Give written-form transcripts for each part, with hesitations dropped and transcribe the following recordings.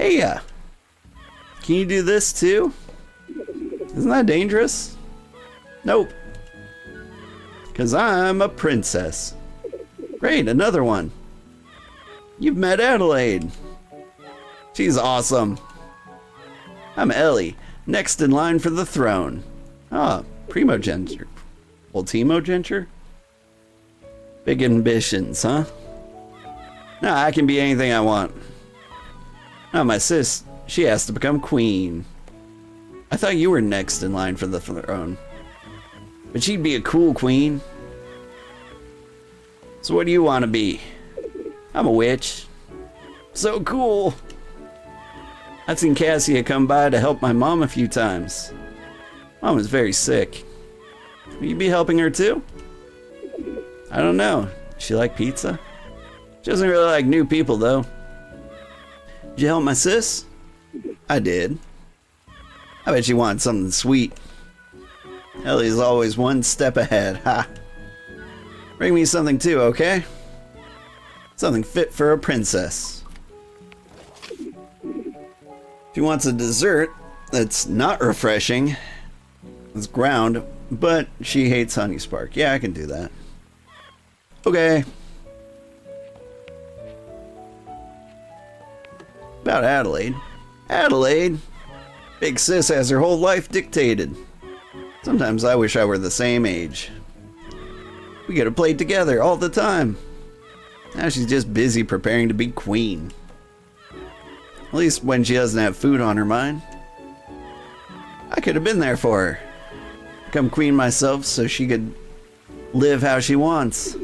Hey, can you do this too? Isn't that dangerous? Nope. Because I'm a princess. Great, another one. You've met Adelaide. She's awesome. I'm Ellie, next in line for the throne. Ah, primogeniture. Ultimogeniture? Big ambitions, huh? Nah, I can be anything I want. Now my sis, she has to become queen. I thought you were next in line for the throne. But she'd be a cool queen. So what do you want to be? I'm a witch. So cool. I've seen Cassia come by to help my mom a few times. Mom was very sick. Will you be helping her too? I don't know. Does she like pizza? She doesn't really like new people though. Did you help my sis? I did. I bet you want something sweet. Ellie's always one step ahead, ha. Bring me something too, okay? Something fit for a princess. She wants a dessert that's not refreshing. It's ground, but she hates honey spark. Yeah, I can do that. Okay. About Adelaide. Adelaide! Big sis has her whole life dictated. Sometimes I wish I were the same age. We get to play together all the time. Now she's just busy preparing to be queen. At least when she doesn't have food on her mind. I could have been there for her. Become queen myself so she could live how she wants.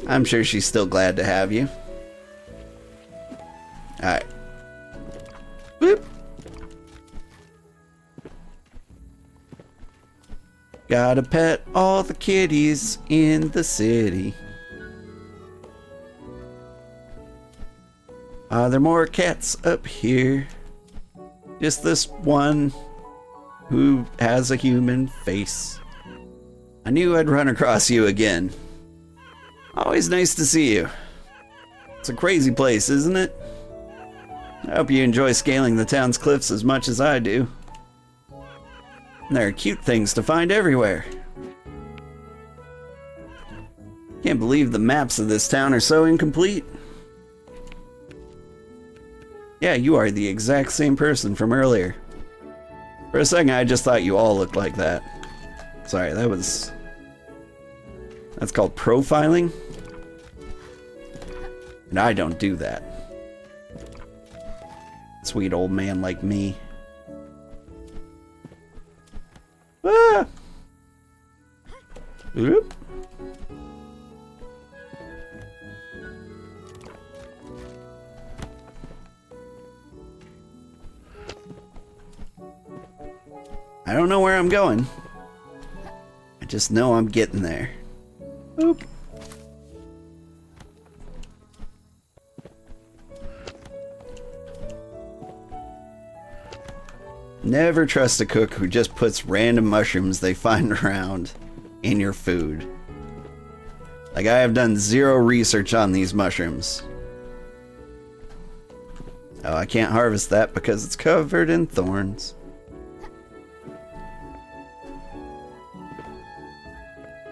I'm sure she's still glad to have you. Alright. Boop. Gotta pet all the kitties in the city. Are there more cats up here? Just this one who has a human face. I knew I'd run across you again. Always nice to see you. It's a crazy place, isn't it? I hope you enjoy scaling the town's cliffs as much as I do. And there are cute things to find everywhere. Can't believe the maps of this town are so incomplete. Yeah, you are the exact same person from earlier. For a second, I just thought you all looked like that. Sorry, that's called profiling. And I don't do that. Sweet old man like me. Ah! Oop. I don't know where I'm going. I just know I'm getting there. Oop. Never trust a cook who just puts random mushrooms they find around in your food. Like, I have done zero research on these mushrooms. Oh, I can't harvest that because it's covered in thorns.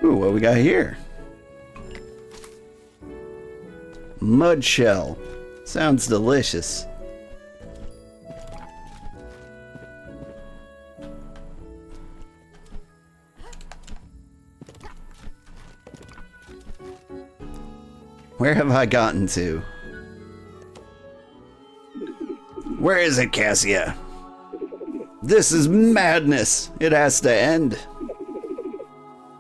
Ooh, what we got here? Mud shell. Sounds delicious. Where have I gotten to? Where is it, Cassia? This is madness. It has to end.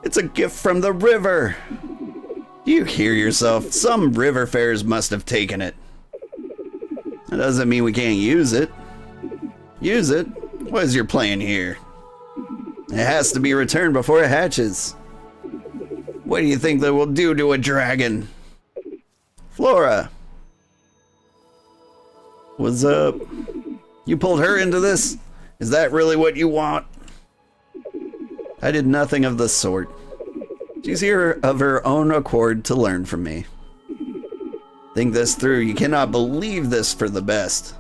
It's a gift from the river. Do you hear yourself? Some river fairies must have taken it. That doesn't mean we can't use it. Use it? What is your plan here? It has to be returned before it hatches. What do you think that will do to a dragon? Flora. What's up? You pulled her into this? Is that really what you want? I did nothing of the sort. She's here of her own accord to learn from me. Think this through. You cannot believe this for the best.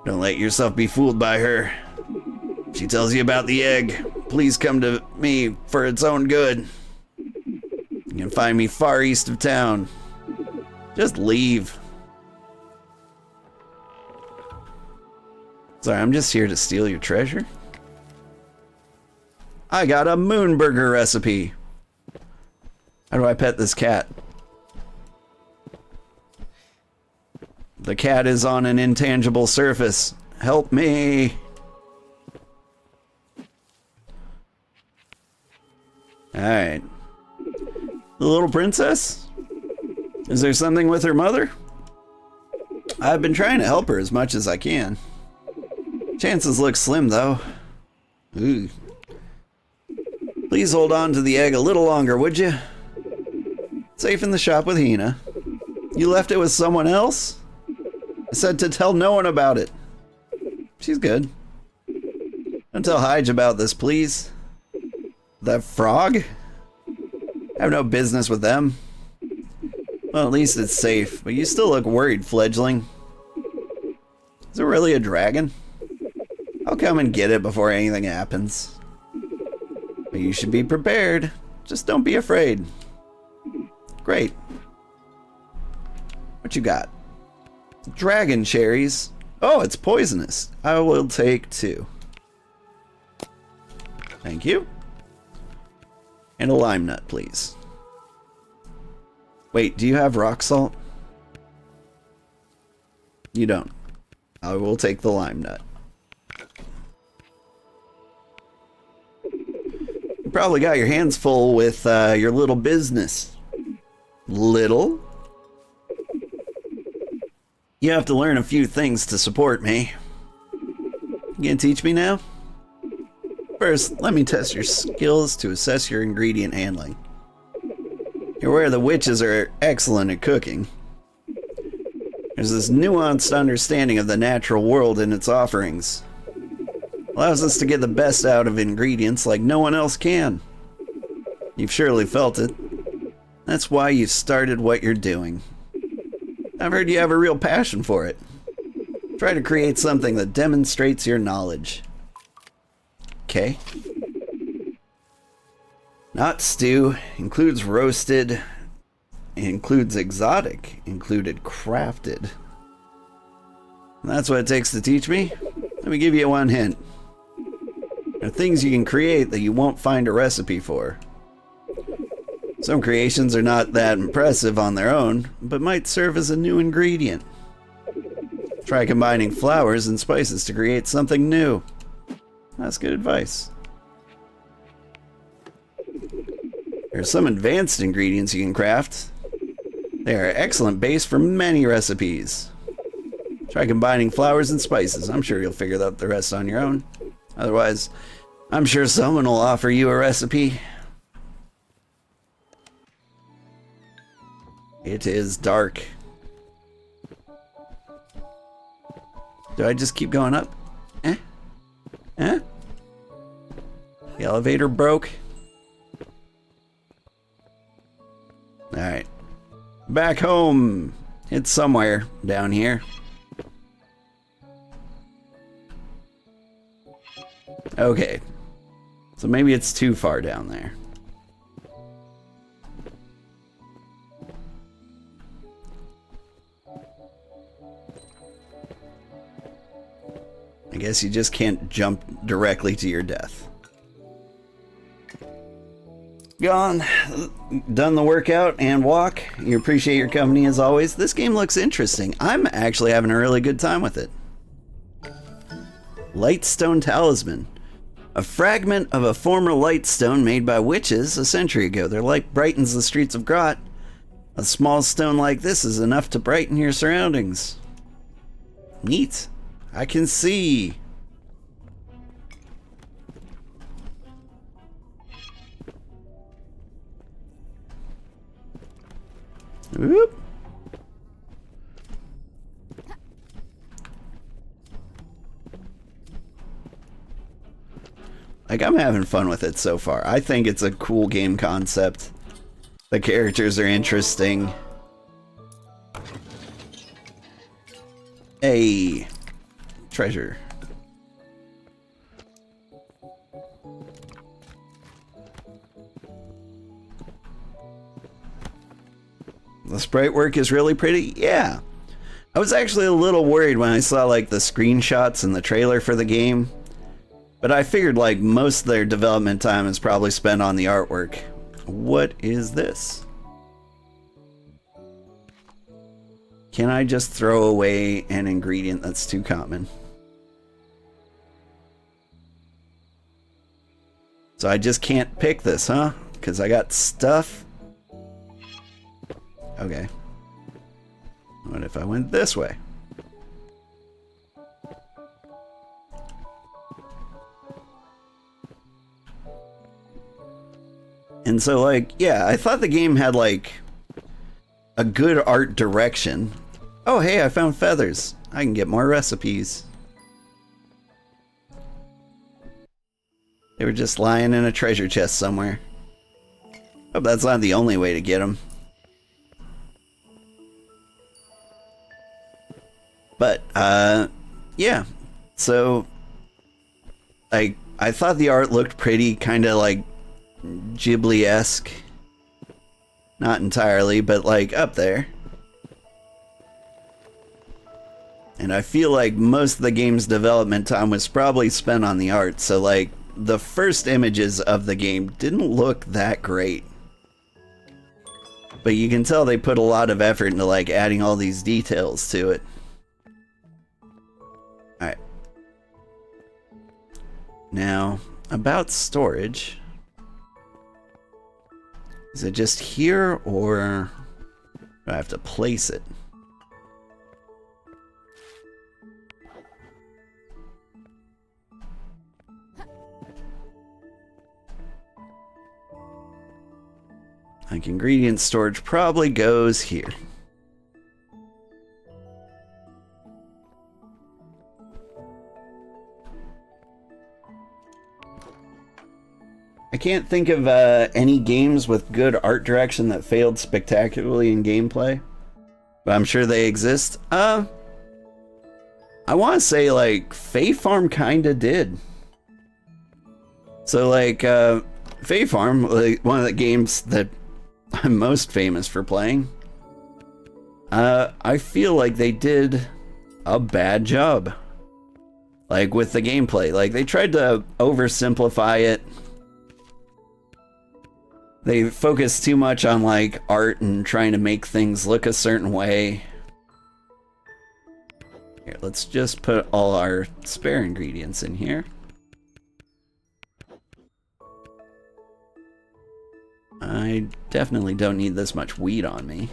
Don't let yourself be fooled by her. She tells you about the egg. Please come to me for its own good. You can find me far east of town. Just leave. Sorry, I'm just here to steal your treasure. I got a moonburger recipe. How do I pet this cat? The cat is on an intangible surface. Help me. Alright. The little princess? Is there something with her mother? I've been trying to help her as much as I can. Chances look slim, though. Ooh. Please hold on to the egg a little longer, would you? Safe in the shop with Hina. You left it with someone else? I said to tell no one about it. She's good. Don't tell Hyde about this, please. The frog? I have no business with them. Well, at least it's safe, but you still look worried, fledgling. Is it really a dragon? I'll come and get it before anything happens. But you should be prepared. Just don't be afraid. Great. What you got? Dragon cherries. Oh, it's poisonous. I will take 2. Thank you. And a lime nut, please. Wait, do you have rock salt? You don't. I will take the lime nut. You probably got your hands full with your little business. Little? You have to learn a few things to support me. You gonna teach me now? First, let me test your skills to assess your ingredient handling. You're aware the witches are excellent at cooking. There's this nuanced understanding of the natural world and its offerings. Allows us to get the best out of ingredients like no one else can. You've surely felt it. That's why you started what you're doing. I've heard you have a real passion for it. Try to create something that demonstrates your knowledge. Okay. Not stew, includes roasted, includes exotic, included crafted. That's what it takes to teach me. Let me give you one hint. There are things you can create that you won't find a recipe for. Some creations are not that impressive on their own, but might serve as a new ingredient. Try combining flowers and spices to create something new. That's good advice. There are some advanced ingredients you can craft. They are an excellent base for many recipes. Try combining flowers and spices. I'm sure you'll figure out the rest on your own. Otherwise, I'm sure someone will offer you a recipe. It is dark. Do I just keep going up? The elevator broke. Alright. Back home. It's somewhere down here. Okay. So maybe it's too far down there. I guess you just can't jump directly to your death. Gone. Done the workout and walk. You appreciate your company as always. This game looks interesting. I'm actually having a really good time with it. Lightstone Talisman. A fragment of a former lightstone made by witches a century ago. Their light brightens the streets of Grot. A small stone like this is enough to brighten your surroundings. Neat. I can see. Whoop. Like, I'm having fun with it so far. I think it's a cool game concept. The characters are interesting. Hey. treasure. The sprite work is really pretty. Yeah. I was actually a little worried when I saw like the screenshots and the trailer for the game. But I figured like most of their development time is probably spent on the artwork. What is this? Can I just throw away an ingredient that's too common? So I just can't pick this, huh? Because I got stuff. Okay. What if I went this way? And so, like, yeah, I thought the game had, like, a good art direction. Oh, hey, I found feathers. I can get more recipes. They were just lying in a treasure chest somewhere. Hope that's not the only way to get them. But, yeah. So, I thought the art looked pretty, kind of like Ghibli-esque. Not entirely, but like up there. And I feel like most of the game's development time was probably spent on the art, so like the first images of the game didn't look that great. But you can tell they put a lot of effort into like adding all these details to it. Alright. Now, about storage. Is it just here, or do I have to place it? Like, ingredient storage probably goes here. I can't think of any games with good art direction that failed spectacularly in gameplay, but I'm sure they exist. I want to say like Fae Farm kinda did. So like Fae Farm, like, one of the games that I'm most famous for playing, I feel like they did a bad job, like with the gameplay. Like they tried to oversimplify it. They focus too much on like art and trying to make things look a certain way. Here, let's just put all our spare ingredients in here. I definitely don't need this much wheat on me.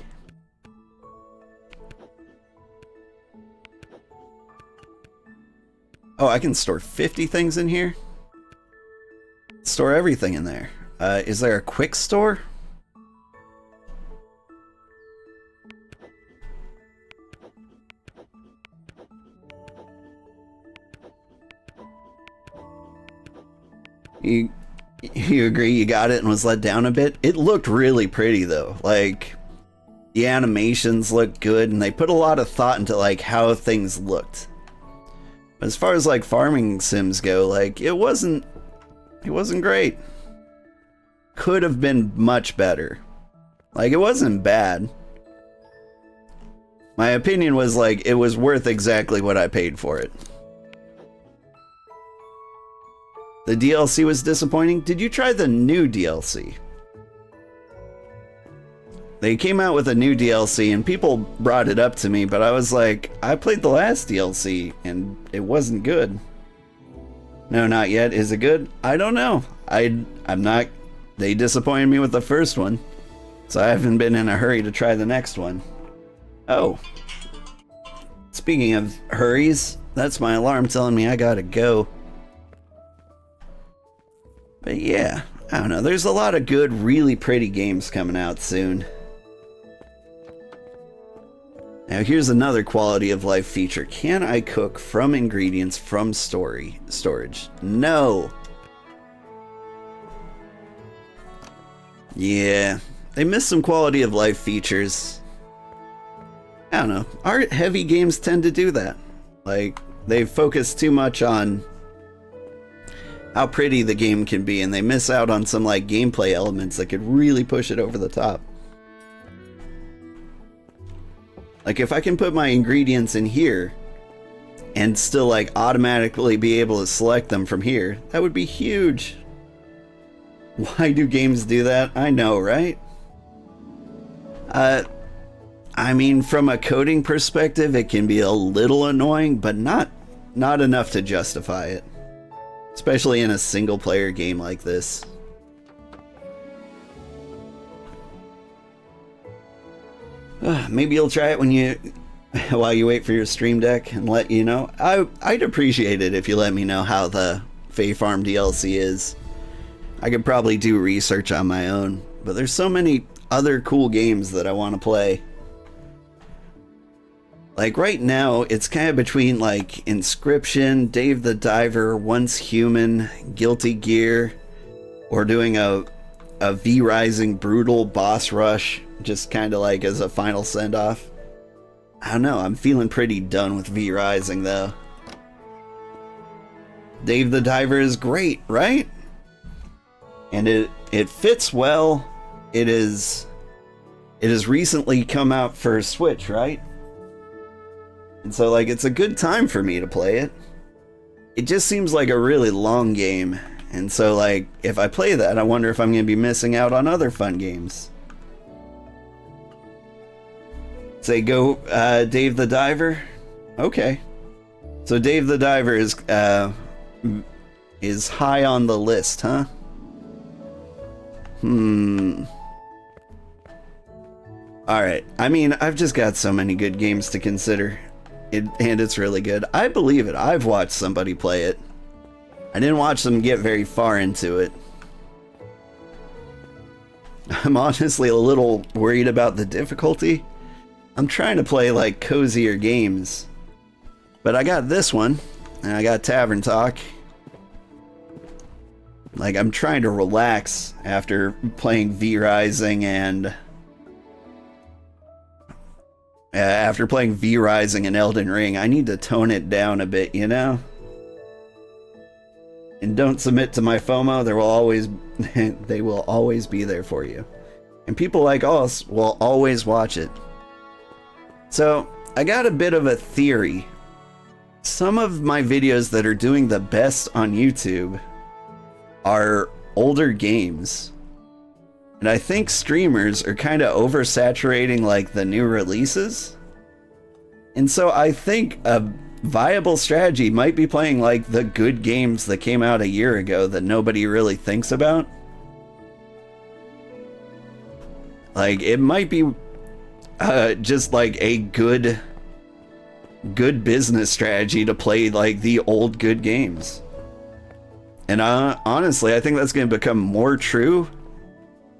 Oh, I can store 50 things in here? Store everything in there. Is there a quick store? You agree you got it and was let down a bit? It looked really pretty though. Like, the animations looked good and they put a lot of thought into like how things looked. But as far as like farming sims go, like it wasn't great. Could have been much better. Like, it wasn't bad. My opinion was like it was worth exactly what I paid for it. The DLC was disappointing. Did you try the new DLC? They came out with a new DLC and people brought it up to me, but I was like, I played the last DLC and it wasn't good. No, not yet. Is it good? I don't know. I'm not... They disappointed me with the first one, so I haven't been in a hurry to try the next one. Oh. Speaking of hurries, that's my alarm telling me I gotta go. But yeah, I don't know. There's a lot of good, really pretty games coming out soon. Now here's another quality of life feature. Can I cook from ingredients from storage? No. Yeah, they missed some quality of life features. I don't know. Art heavy games tend to do that. Like, they focus too much on how pretty the game can be, and they miss out on some like gameplay elements that could really push it over the top. Like if I can put my ingredients in here and still like automatically be able to select them from here, that would be huge. Why do games do that? I know, right? I mean, from a coding perspective, it can be a little annoying, but not enough to justify it. Especially in a single player game like this. Maybe you'll try it when while you wait for your Stream Deck and let you know. I'd appreciate it if you let me know how the Fae Farm DLC is. I could probably do research on my own, but there's so many other cool games that I want to play. Like right now, it's kind of between like Inscription, Dave the Diver, Once Human, Guilty Gear, or doing a V-Rising Brutal Boss Rush, just kind of like as a final send-off. I don't know, I'm feeling pretty done with V-Rising though. Dave the Diver is great, right? And it fits well. It has recently come out for Switch, right? And so like it's a good time for me to play it. It just seems like a really long game. And so like if I play that, I wonder if I'm going to be missing out on other fun games. Say go Dave the Diver. Okay. So Dave the Diver is high on the list, huh? Alright. I mean, I've just got so many good games to consider. And it's really good. I believe it. I've watched somebody play it. I didn't watch them get very far into it. I'm honestly a little worried about the difficulty. I'm trying to play like cozier games. But I got this one. And I got Tavern Talk. Like I'm trying to relax after playing V-Rising and... after playing V-Rising and Elden Ring, I need to tone it down a bit, you know? And don't submit to my FOMO, they will always be there for you. And people like us will always watch it. So, I got a bit of a theory. Some of my videos that are doing the best on YouTube are older games. And I think streamers are kind of oversaturating like the new releases. And so I think a viable strategy might be playing like the good games that came out a year ago that nobody really thinks about. Like it might be just like a good business strategy to play like the old good games. And honestly, I think that's going to become more true.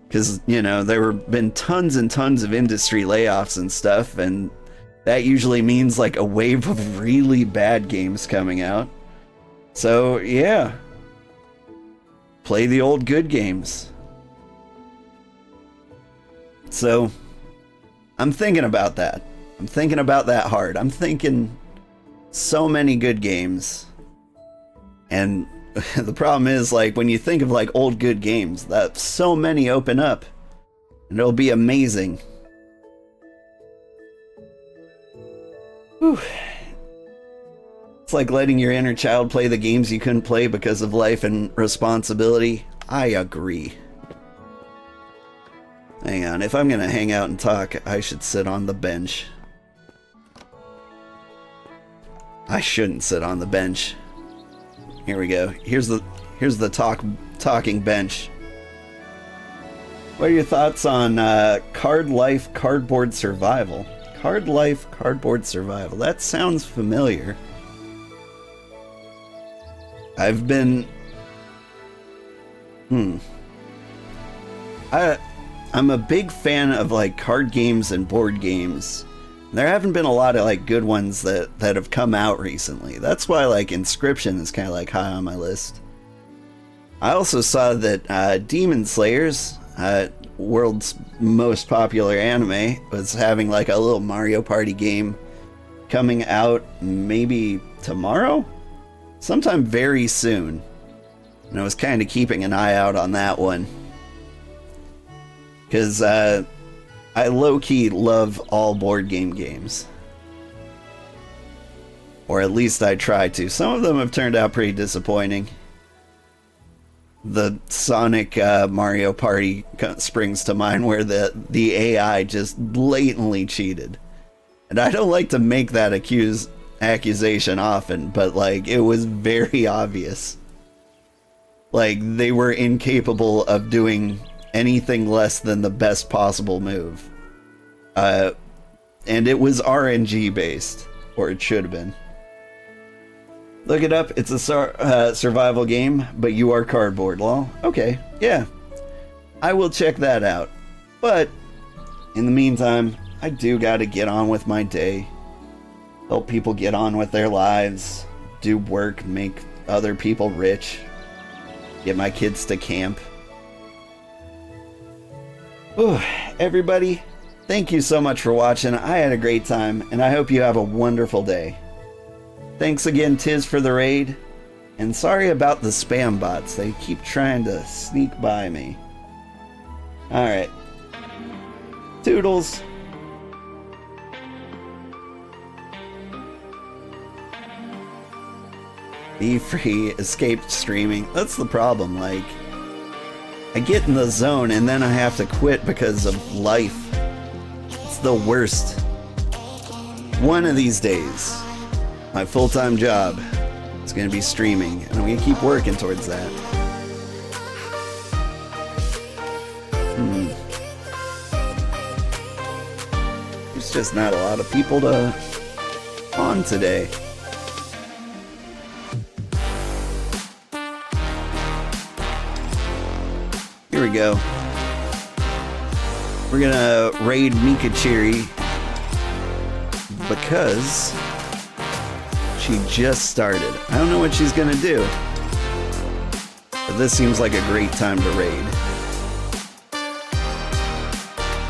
Because, you know, there have been tons and tons of industry layoffs and stuff, and that usually means like a wave of really bad games coming out. So, yeah. Play the old good games. So, I'm thinking about that. I'm thinking about that hard. I'm thinking so many good games. And the problem is, like, when you think of, like, old good games, that so many open up. And it'll be amazing. Whew. It's like letting your inner child play the games you couldn't play because of life and responsibility. I agree. Hang on, if I'm gonna hang out and talk, I should sit on the bench. I shouldn't sit on the bench. Here we go. Here's the talking bench. What are your thoughts on Card Life Cardboard Survival? Card Life Cardboard Survival. That sounds familiar. I've been... I'm a big fan of like card games and board games. There haven't been a lot of like good ones that have come out recently. That's why like Inscription is kind of like high on my list. I also saw that Demon Slayers, world's most popular anime, was having like a little Mario Party game coming out maybe tomorrow? Sometime very soon. And I was kind of keeping an eye out on that one. Because I low-key love all board games. Or at least I try to. Some of them have turned out pretty disappointing. The Sonic Mario Party springs to mind where the AI just blatantly cheated. And I don't like to make that accusation often, but like it was very obvious. Like they were incapable of doing anything less than the best possible move. And it was RNG based, or it should have been. Look it up. It's a survival game, but you are cardboard. Lol. Okay, yeah. I will check that out. But in the meantime, I do gotta get on with my day. Help people get on with their lives. Do work, make other people rich. Get my kids to camp. Ooh, everybody, thank you so much for watching. I had a great time, and I hope you have a wonderful day. Thanks again, Tiz, for the raid. And sorry about the spam bots. They keep trying to sneak by me. Alright. Toodles. Be free. Escape streaming. That's the problem. Like, I get in the zone and then I have to quit because of life. It's the worst. One of these days, my full-time job is going to be streaming, and I'm going to keep working towards that. There's just not a lot of people to on today. Here we go. We're going to raid Mika Cherry because she just started. I don't know what she's gonna do, but this seems like a great time to raid.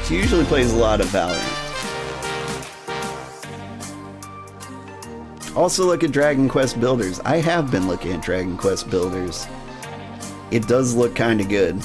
She usually plays a lot of Valorant. Also look at Dragon Quest Builders. I have been looking at Dragon Quest Builders. It does look kinda good.